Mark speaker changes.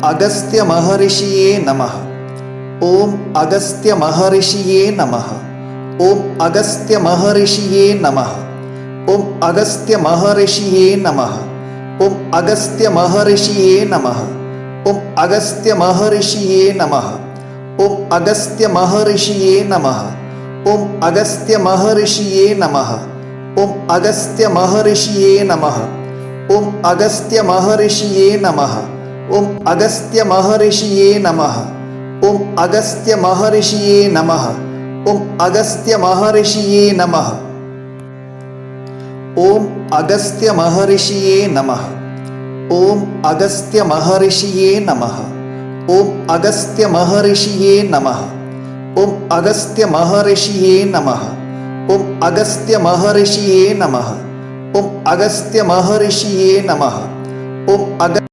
Speaker 1: अगस्त्य महर्षिये नमः। ओम अगस्त्य महर्षिये नमः। ओम अगस्त्य महर्षिये नमः। ओम अगस्त्य महर्षिये नमः। ओम अगस्त्य महर्षिये नमः। ओम अगस्त्य महर्षिये नमः। ओम अगस्त्य महर्षिये नमः। ओम अगस्त्य महर्षिये नमः। ओम अगस्त्य महर्षिये नमः। ओम अगस्त्य महर्षिये नमः। ओम अगस्त्य महर्षिये नमः। ओम अगस्त्य महर्षिये नमः। ओम अगस्त्य महर्षिये नमः। ओम अगस्त्य महर्षिये नमः। ओम अगस्त्य महर्षिये नमः। ओम अगस्त्य महर्षिये नमः। ओम अगस्त्य महर्षिये नमः। ओम अगस्त्य महर्षिये नमः। ओम अगस्त्य महर्षिये नमः। ओम